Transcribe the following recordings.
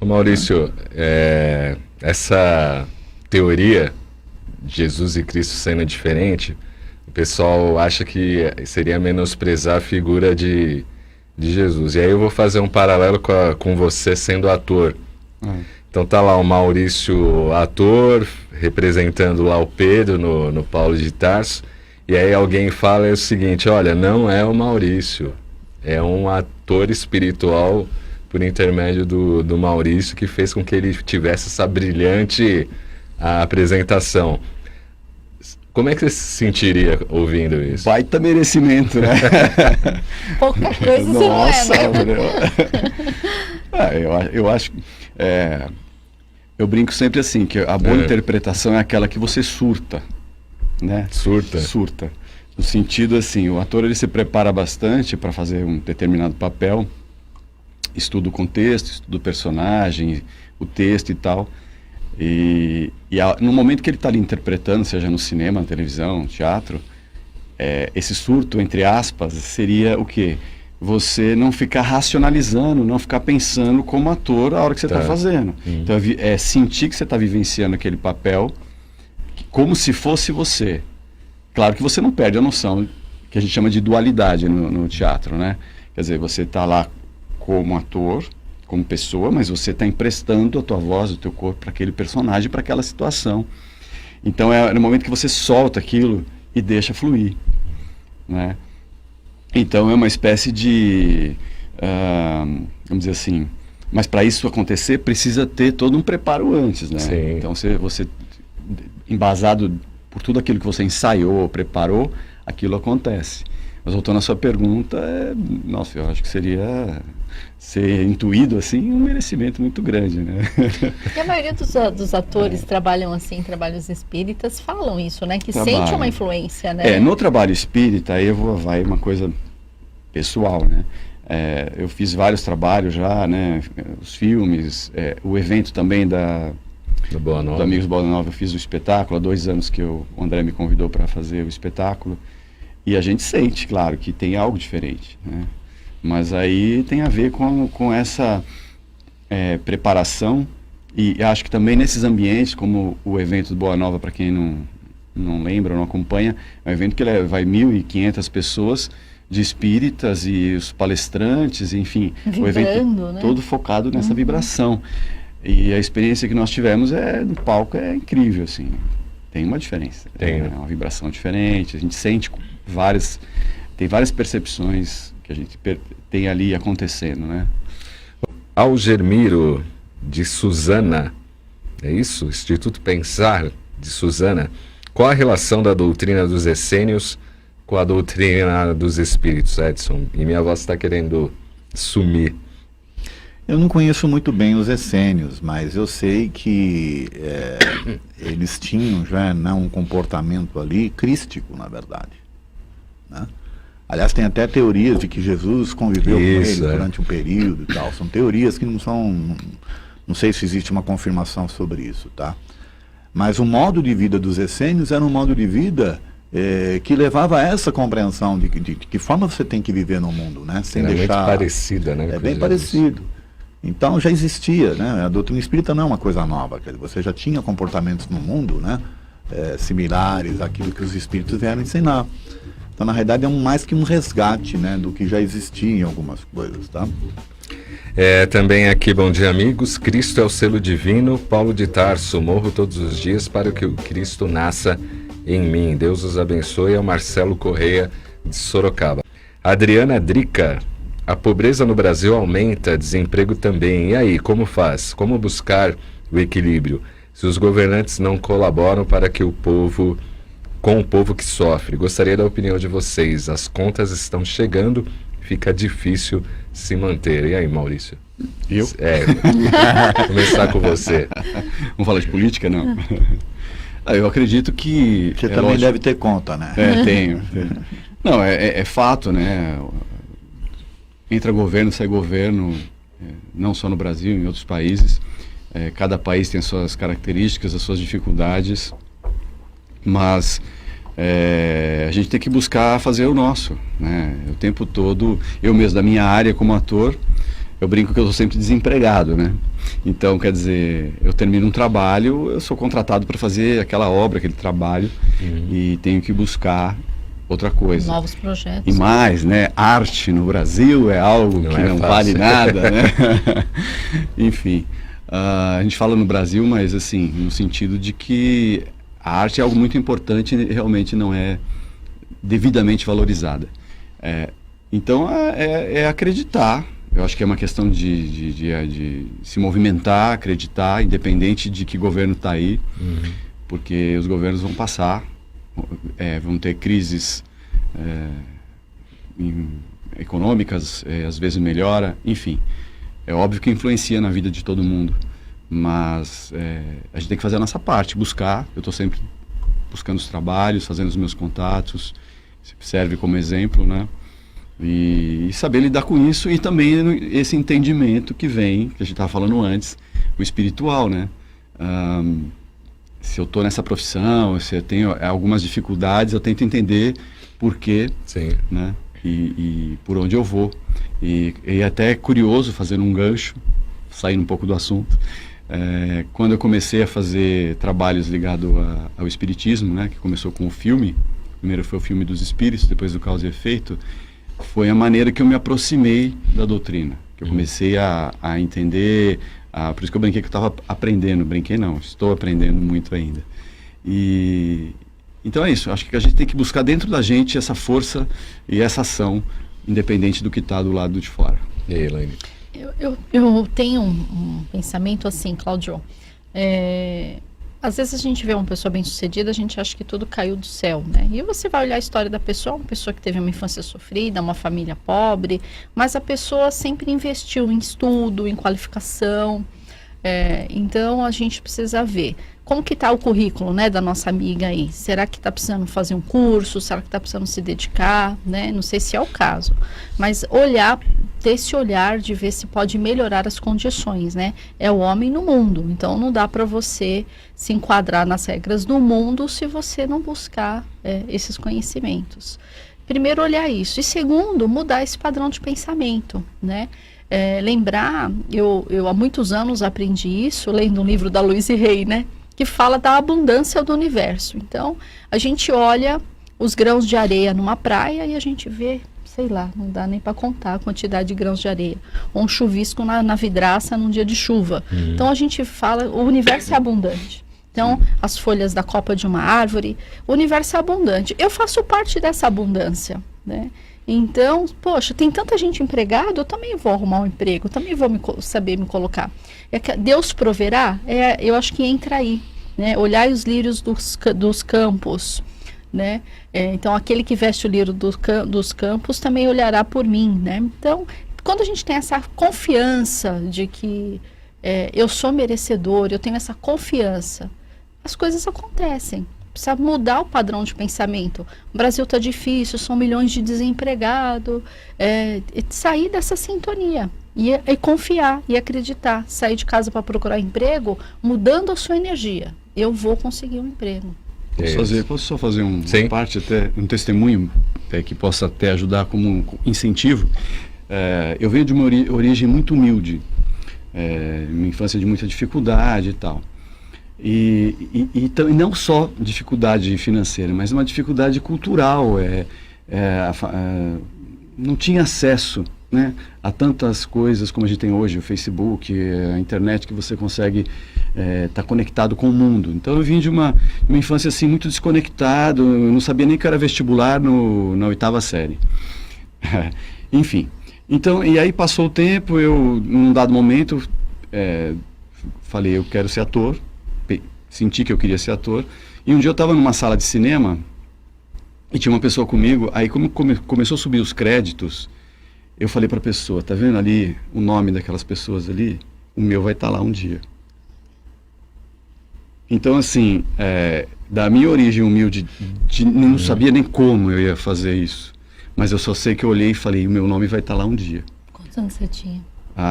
Ô Maurício, essa teoria de Jesus e Cristo sendo diferente, o pessoal acha que seria menosprezar a figura de Jesus. E aí eu vou fazer um paralelo com você sendo ator. Então tá lá o Maurício ator, representando lá o Pedro no Paulo de Tarso, e aí alguém fala o seguinte: olha, não é o Maurício, é um ator espiritual por intermédio do Maurício que fez com que ele tivesse essa brilhante apresentação. Como é que você se sentiria ouvindo isso? Baita merecimento, né? Pouca coisa Nossa, você não é, né? Eu acho... eu brinco sempre assim, que a boa interpretação é aquela que você surta, né? Surta. No sentido assim, o ator ele se prepara bastante para fazer um determinado papel, estuda o contexto, estuda o personagem, o texto e tal. No momento que ele está ali interpretando, seja no cinema, na televisão, no teatro, esse surto, entre aspas, seria o quê? Você não ficar racionalizando, não ficar pensando como ator a hora que você está fazendo. Então, sentir que você está vivenciando aquele papel como se fosse você. Claro que você não perde a noção que a gente chama de dualidade no teatro, né? Quer dizer, você está lá como ator, como pessoa, mas você está emprestando a tua voz, o teu corpo para aquele personagem, para aquela situação. Então é no momento que você solta aquilo e deixa fluir, né? Então é uma espécie de, vamos dizer assim, mas para isso acontecer precisa ter todo um preparo antes, né? Sim. Então você embasado por tudo aquilo que você ensaiou, preparou, aquilo acontece. Mas voltando à sua pergunta, nossa, eu acho que seria ser intuído assim um merecimento muito grande, né? E a maioria dos atores trabalham assim, trabalhos espíritas, falam isso, né? Que sente uma influência, né? No trabalho espírita, aí vai uma coisa pessoal, né? Eu fiz vários trabalhos já, né? Os filmes, o evento também do Amigos Boa Nova, eu fiz o espetáculo, há 2 anos que o André me convidou para fazer o espetáculo. E a gente sente, claro, que tem algo diferente, né? Mas aí tem a ver com essa preparação, e acho que também nesses ambientes, como o evento do Boa Nova, para quem não lembra, não acompanha, é um evento que vai 1.500 pessoas de espíritas e os palestrantes, enfim, o evento né? todo focado nessa vibração. E a experiência que nós tivemos no palco é incrível, assim, tem uma diferença, uma vibração diferente, a gente sente tem várias percepções que a gente tem ali acontecendo, né? Algermiro de Suzana, é isso? Instituto Pensar de Suzana. Qual a relação da doutrina dos essênios com a doutrina dos espíritos, Edson? E minha voz está querendo sumir. Eu não conheço muito bem os essênios, mas eu sei que eles tinham já um comportamento ali crístico, na verdade, né? Aliás, tem até teorias de que Jesus conviveu com eles durante um período e tal. São teorias que não sei se existe uma confirmação sobre isso, tá? Mas o modo de vida dos essênios era um modo de vida que levava a essa compreensão de que forma você tem que viver no mundo, né? Sem deixar... muito parecida, né? É bem parecido. Então já existia, né? A doutrina espírita não é uma coisa nova, quer dizer, você já tinha comportamentos no mundo, né? Similares àquilo que os espíritos vieram ensinar. Então, na realidade, é mais que um resgate, né, do que já existia em algumas coisas, tá? Também aqui, bom dia, amigos. Cristo é o selo divino. Paulo de Tarso, morro todos os dias para que o Cristo nasça em mim. Deus os abençoe. É o Marcelo Correia, de Sorocaba. Adriana Drica, a pobreza no Brasil aumenta, desemprego também. E aí, como faz? Como buscar o equilíbrio? Se os governantes não colaboram para que com o povo que sofre. Gostaria da opinião de vocês. As contas estão chegando, fica difícil se manter. E aí, Maurício? Eu? Vou começar com você. Vamos falar de política, não? Eu acredito que... Você também deve ter conta, né? Tenho. Não, é fato, né? Entra governo, sai governo, não só no Brasil, em outros países. Cada país tem as suas características, as suas dificuldades. Mas a gente tem que buscar fazer o nosso, né? O tempo todo, eu mesmo da minha área como ator, eu brinco que eu estou sempre desempregado, né? Então, quer dizer, eu termino um trabalho, eu sou contratado para fazer aquela obra, aquele trabalho, e tenho que buscar outra coisa. Novos projetos. E mais, né? Arte no Brasil é algo que não vale nada, né? Enfim, a gente fala no Brasil, mas assim, no sentido de que a arte é algo muito importante e realmente não é devidamente valorizada. Então, é acreditar. Eu acho que é uma questão de se movimentar, acreditar, independente de que governo está aí, porque os governos vão passar, vão ter crises econômicas, às vezes melhora, enfim. É óbvio que influencia na vida de todo mundo, mas a gente tem que fazer a nossa parte, buscar. Eu estou sempre buscando os trabalhos, fazendo os meus contatos, serve como exemplo, né? E saber lidar com isso, e também esse entendimento que vem, que a gente estava falando antes, o espiritual, né? Se eu estou nessa profissão, se eu tenho algumas dificuldades, eu tento entender por quê, né? E por onde eu vou. E até é curioso, fazendo um gancho, saindo um pouco do assunto, quando eu comecei a fazer trabalhos ligados ao espiritismo, né? Que começou com o filme, primeiro foi o filme dos espíritos, depois do Causa e Efeito, foi a maneira que eu me aproximei da doutrina, que eu comecei a entender, por isso que eu brinquei que eu estava aprendendo, brinquei não, estou aprendendo muito ainda. Então é isso, acho que a gente tem que buscar dentro da gente essa força e essa ação, independente do que está do lado de fora. E aí, Elaine? Eu tenho um pensamento assim, Cláudio, às vezes a gente vê uma pessoa bem-sucedida, a gente acha que tudo caiu do céu, né? E você vai olhar a história da pessoa, uma pessoa que teve uma infância sofrida, uma família pobre, mas a pessoa sempre investiu em estudo, em qualificação. Então a gente precisa ver como que está o currículo, né, da nossa amiga aí. Será que está precisando fazer um curso? Será que está precisando se dedicar? Né? Não sei se é o caso, mas ter esse olhar de ver se pode melhorar as condições, né? É o homem no mundo, então não dá para você se enquadrar nas regras do mundo se você não buscar esses conhecimentos. Primeiro, olhar isso, e segundo, mudar esse padrão de pensamento, né? Lembrar, eu há muitos anos aprendi isso lendo um livro da Louise Hay, né? Que fala da abundância do universo. Então, a gente olha os grãos de areia numa praia e a gente vê, sei lá, não dá nem para contar a quantidade de grãos de areia. Ou um chuvisco na vidraça num dia de chuva. Então, a gente fala, o universo é abundante. Então, as folhas da copa de uma árvore, o universo é abundante. Eu faço parte dessa abundância, né? Então, poxa, tem tanta gente empregada, eu também vou arrumar um emprego, eu também vou saber me colocar. Deus proverá, eu acho que entra aí, né? Olhar os lírios dos campos, né? Então, aquele que veste o lírio dos campos também olhará por mim, né? Então, quando a gente tem essa confiança de que eu sou merecedor, eu tenho essa confiança, as coisas acontecem. Precisa mudar o padrão de pensamento. O Brasil está difícil, são milhões de desempregados. Sair dessa sintonia e confiar e acreditar. Sair de casa para procurar emprego, mudando a sua energia. Eu vou conseguir um emprego. Posso só fazer uma parte, até um testemunho que possa até ajudar como um incentivo? Eu venho de uma origem muito humilde. Minha infância de muita dificuldade e tal. E não só dificuldade financeira, mas uma dificuldade cultural. Não tinha acesso, né, a tantas coisas como a gente tem hoje, o Facebook, a internet, que você consegue estar conectado com o mundo. Então eu vim de uma infância assim muito desconectado, eu não sabia nem que era vestibular na 8ª série. Enfim, então, e aí passou o tempo, eu num dado momento falei, eu quero ser ator. Senti que eu queria ser ator. E um dia eu estava numa sala de cinema e tinha uma pessoa comigo. Aí, como começou a subir os créditos, eu falei para a pessoa, tá vendo ali o nome daquelas pessoas ali? O meu vai estar lá um dia. Então, assim, da minha origem humilde, não sabia nem como eu ia fazer isso. Mas eu só sei que eu olhei e falei, o meu nome vai estar lá um dia. Quantos anos você tinha?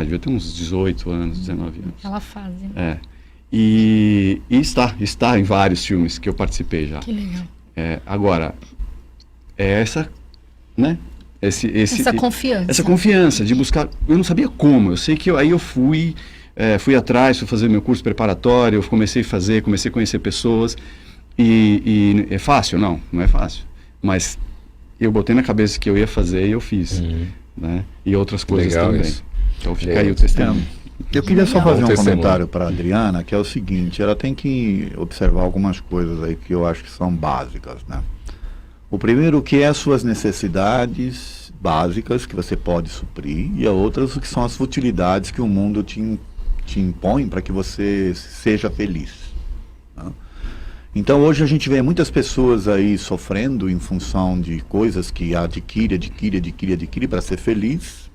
Devia ter uns 18 anos, 19 anos. Aquela fase. E está em vários filmes que eu participei já. Que legal. Agora, essa, né? essa confiança. Essa confiança de buscar. Eu não sabia como. Eu sei que aí eu fui atrás, fui fazer meu curso preparatório, eu comecei a conhecer pessoas. E é fácil? Não é fácil. Mas eu botei na cabeça que eu ia fazer e eu fiz. Né? E outras coisas legal também. Isso. Então fica aí o testemunho. Eu queria só fazer um comentário para a Adriana, que é o seguinte, ela tem que observar algumas coisas aí que eu acho que são básicas, né? O primeiro, o que é as suas necessidades básicas que você pode suprir, e a outras, o que são as futilidades que o mundo te impõe para que você seja feliz. Né? Então hoje a gente vê muitas pessoas aí sofrendo em função de coisas que adquire para ser feliz,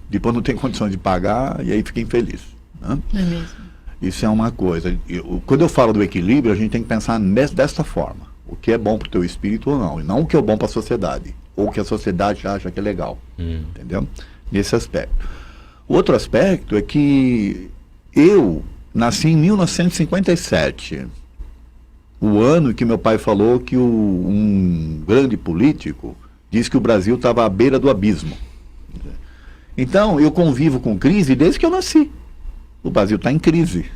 depois não tem condições de pagar e aí fica infeliz. Né? É mesmo. Isso é uma coisa. Quando eu falo do equilíbrio, a gente tem que pensar desta forma. O que é bom para o teu espírito ou não. E não o que é bom para a sociedade. Ou o que a sociedade acha que é legal. Entendeu? Nesse aspecto. O outro aspecto é que eu nasci em 1957. O ano que meu pai falou que um grande político disse que o Brasil estava à beira do abismo. Então, eu convivo com crise desde que eu nasci. O Brasil está em crise.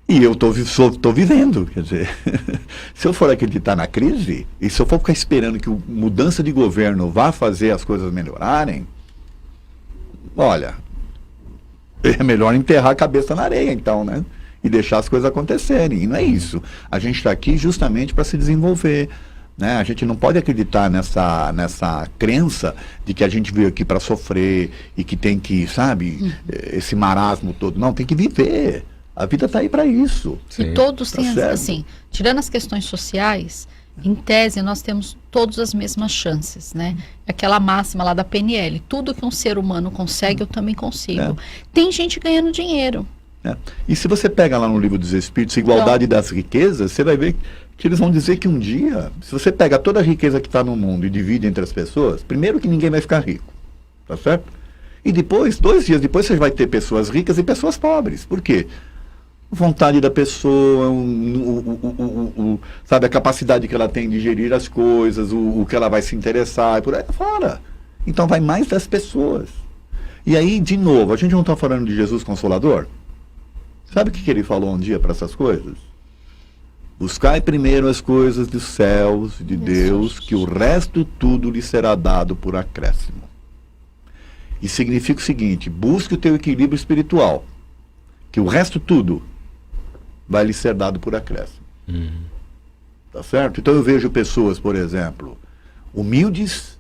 E eu estou vivendo. Quer dizer, se eu for acreditar na crise, e se eu for ficar esperando que a mudança de governo vá fazer as coisas melhorarem, olha, é melhor enterrar a cabeça na areia, então, né? E deixar as coisas acontecerem. E não é isso. A gente está aqui justamente para se desenvolver. Né? A gente não pode acreditar nessa crença de que a gente veio aqui para sofrer e que tem que, sabe, esse marasmo todo. Não, tem que viver. A vida está aí para isso. Sim. E todos têm, assim, tirando as questões sociais, em tese nós temos todas as mesmas chances, né? Aquela máxima lá da PNL, tudo que um ser humano consegue, eu também consigo. Tem gente ganhando dinheiro. E se você pega lá no Livro dos Espíritos, Igualdade das Riquezas, você vai ver que eles vão dizer que um dia, se você pega toda a riqueza que está no mundo e divide entre as pessoas, primeiro que ninguém vai ficar rico, tá certo? E depois, 2 dias depois, você vai ter pessoas ricas e pessoas pobres. Por quê? Vontade da pessoa, sabe, a capacidade que ela tem de gerir as coisas, o que ela vai se interessar, e por aí fora. Então vai mais das pessoas. E aí, de novo, a gente não está falando de Jesus Consolador? Sabe o que ele falou um dia para essas coisas? Buscai primeiro as coisas dos céus, de Deus, que o resto tudo lhe será dado por acréscimo. E significa o seguinte, busque o teu equilíbrio espiritual, que o resto tudo vai lhe ser dado por acréscimo. Tá certo? Então eu vejo pessoas, por exemplo, humildes,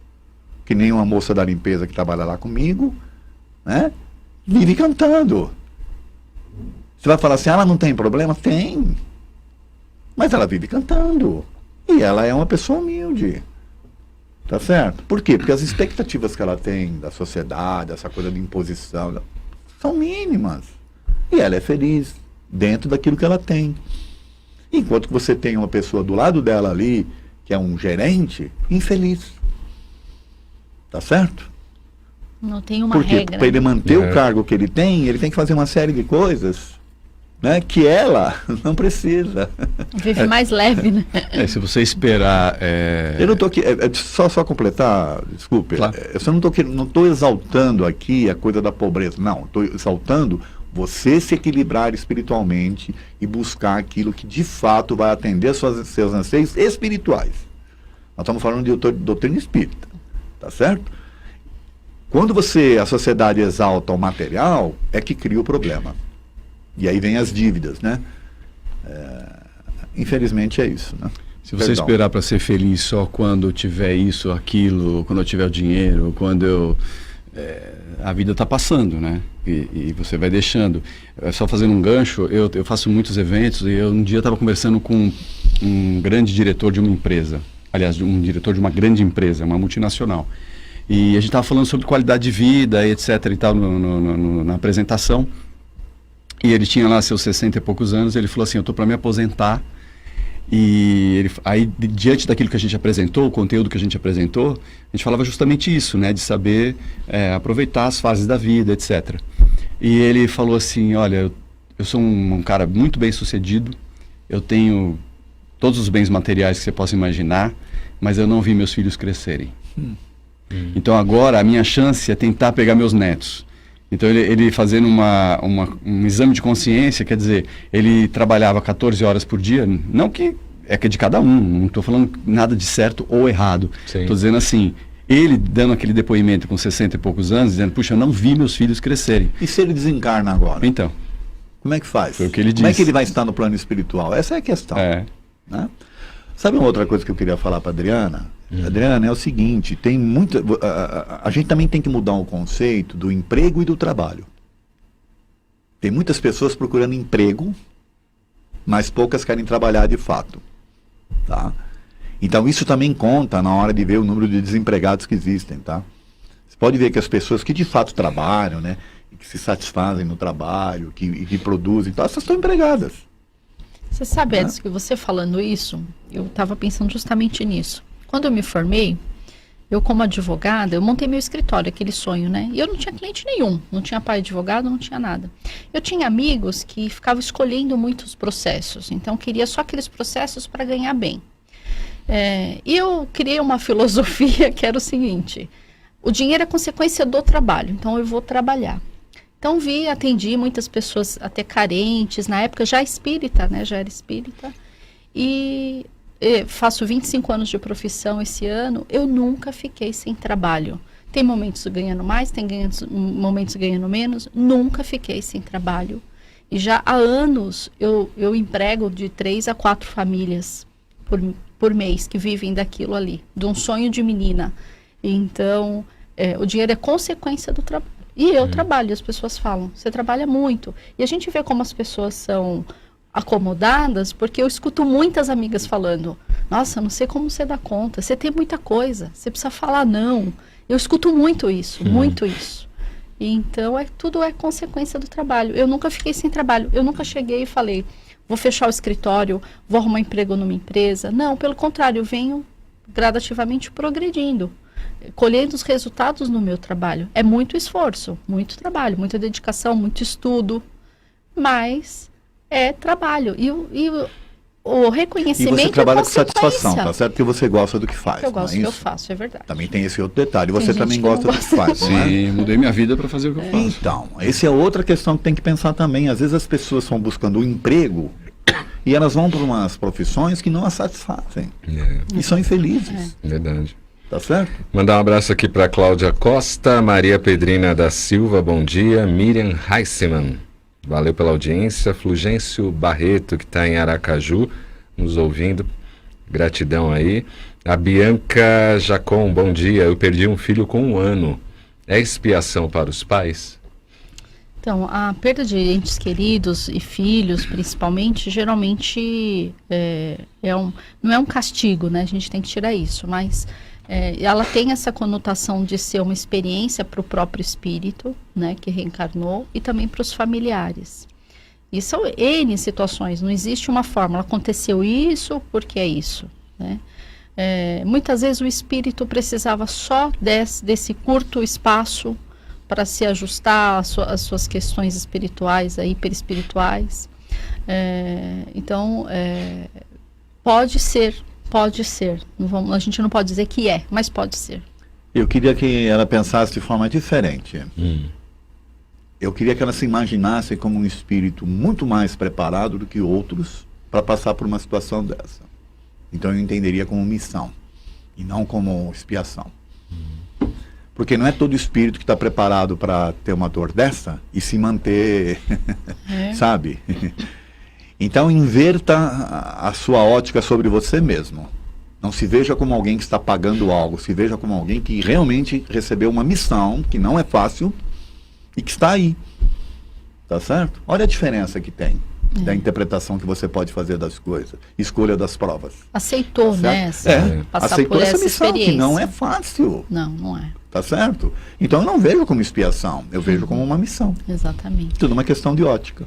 que nem uma moça da limpeza que trabalha lá comigo, né? Vive cantando. Você vai falar assim, ela não tem problema? Tem. Mas ela vive cantando. E ela é uma pessoa humilde. Tá certo? Por quê? Porque as expectativas que ela tem da sociedade, essa coisa de imposição, são mínimas. E ela é feliz dentro daquilo que ela tem. Enquanto que você tem uma pessoa do lado dela ali, que é um gerente, infeliz. Tá certo? Não tem uma Porque regra. para ele manter o cargo que ele tem que fazer uma série de coisas, né, que ela não precisa. Vive mais leve, né? Se você esperar... Eu não estou aqui... Só completar, desculpe. Claro. Eu só não estou exaltando aqui a coisa da pobreza. Não, estou exaltando você se equilibrar espiritualmente e buscar aquilo que de fato vai atender seus anseios espirituais. Nós estamos falando de doutrina espírita. Tá certo? Quando a sociedade exalta o material, é que cria o problema. E aí vem as dívidas, né? Infelizmente é isso, né? Se você esperar para ser feliz só quando tiver isso, aquilo, quando eu tiver o dinheiro, quando a vida está passando, né? E você vai deixando. Só fazendo um gancho, eu faço muitos eventos e um dia estava conversando com um grande diretor de uma empresa. Aliás, um diretor de uma grande empresa, uma multinacional. E a gente estava falando sobre qualidade de vida, etc. e tal, na apresentação. E ele tinha lá seus 60 e poucos anos, ele falou assim, eu estou para me aposentar. E aí, diante daquilo que a gente apresentou, o conteúdo que a gente apresentou, a gente falava justamente isso, né? De saber aproveitar as fases da vida, etc. E ele falou assim, olha, eu sou um cara muito bem sucedido, eu tenho todos os bens materiais que você possa imaginar, mas eu não vi meus filhos crescerem. Então agora a minha chance é tentar pegar meus netos. Então ele fazendo um exame de consciência, quer dizer, ele trabalhava 14 horas por dia, não que é de cada um, não estou falando nada de certo ou errado. Estou dizendo assim, ele dando aquele depoimento com 60 e poucos anos, dizendo, puxa, eu não vi meus filhos crescerem. E se ele desencarna agora? Então. Como é que faz? Foi o que ele disse. Como é que ele vai estar no plano espiritual? Essa é a questão. Né? Sabe uma outra coisa que eu queria falar para Adriana? Adriana, é o seguinte, tem muita... A gente também tem que mudar o conceito do emprego e do trabalho. Tem muitas pessoas procurando emprego, mas poucas querem trabalhar de fato. Tá? Então isso também conta na hora de ver o número de desempregados que existem. Tá? Você pode ver que as pessoas que de fato trabalham, né, que se satisfazem no trabalho, que produzem, então essas estão empregadas. Você sabe, Edson, que você falando isso, eu estava pensando justamente nisso. Quando eu me formei, eu como advogada, eu montei meu escritório, aquele sonho, né? E eu não tinha cliente nenhum, não tinha pai advogado, não tinha nada. Eu tinha amigos que ficavam escolhendo muitos processos, então queria só aqueles processos para ganhar bem. E eu criei uma filosofia que era o seguinte, o dinheiro é consequência do trabalho, então eu vou trabalhar. Então atendi muitas pessoas até carentes, na época já espírita, né? Já era espírita, e faço 25 anos de profissão esse ano, eu nunca fiquei sem trabalho. Tem momentos ganhando mais, tem momentos ganhando menos, nunca fiquei sem trabalho. E já há anos eu emprego de 3 a 4 famílias por mês que vivem daquilo ali, de um sonho de menina. Então, o dinheiro é consequência do trabalho. E eu trabalho, as pessoas falam, você trabalha muito. E a gente vê como as pessoas são acomodadas, porque eu escuto muitas amigas falando, nossa, não sei como você dá conta, você tem muita coisa, você precisa falar não. Eu escuto muito isso, muito isso. E então, tudo é consequência do trabalho. Eu nunca fiquei sem trabalho, eu nunca cheguei e falei, vou fechar o escritório, vou arrumar emprego numa empresa. Não, pelo contrário, eu venho gradativamente progredindo, colhendo os resultados no meu trabalho. É muito esforço, muito trabalho, muita dedicação, muito estudo, mas é trabalho. E o reconhecimento. E você trabalha com satisfação, tá certo? Porque você gosta do que faz. Eu gosto do que eu faço, é verdade. Também tem esse outro detalhe. Você também gosta do que faz, não é? Sim, mudei minha vida para fazer o que eu faço. Então, essa é outra questão que tem que pensar também. Às vezes as pessoas estão buscando um emprego e elas vão para umas profissões que não as satisfazem. E são infelizes. Verdade. Tá certo? Mandar um abraço aqui para Cláudia Costa, Maria Pedrina da Silva, bom dia. Miriam Heissemann, valeu pela audiência. Fulgêncio Barreto, que está em Aracaju, nos ouvindo, gratidão aí. A Bianca Jacom, bom dia. Eu perdi um filho com 1 ano. É expiação para os pais? Então, a perda de entes queridos e filhos, principalmente, geralmente não é um castigo, né? A gente tem que tirar isso, mas ela tem essa conotação de ser uma experiência para o próprio espírito, né, que reencarnou, e também para os familiares. E são N situações, não existe uma fórmula, aconteceu isso porque é isso, né? Muitas vezes o espírito precisava só desse curto espaço para se ajustar às suas questões espirituais, hiperespirituais. Então, pode ser. A gente não pode dizer que mas pode ser. Eu queria que ela pensasse de forma diferente. Eu queria que ela se imaginasse como um espírito muito mais preparado do que outros para passar por uma situação dessa. Então eu entenderia como missão e não como expiação. Porque não é todo espírito que está preparado para ter uma dor dessa e se manter, sabe? Então inverta a sua ótica sobre você mesmo. Não se veja como alguém que está pagando algo, se veja como alguém que realmente recebeu uma missão, que não é fácil, e que está aí. Tá certo? Olha a diferença que tem da interpretação que você pode fazer das coisas, escolha das provas. Aceitou, tá, né? Passar aceitou por essa missão, experiência. que não é fácil. Não é. Tá certo? Então eu não vejo como expiação, eu vejo como uma missão. Exatamente. Tudo uma questão de ótica.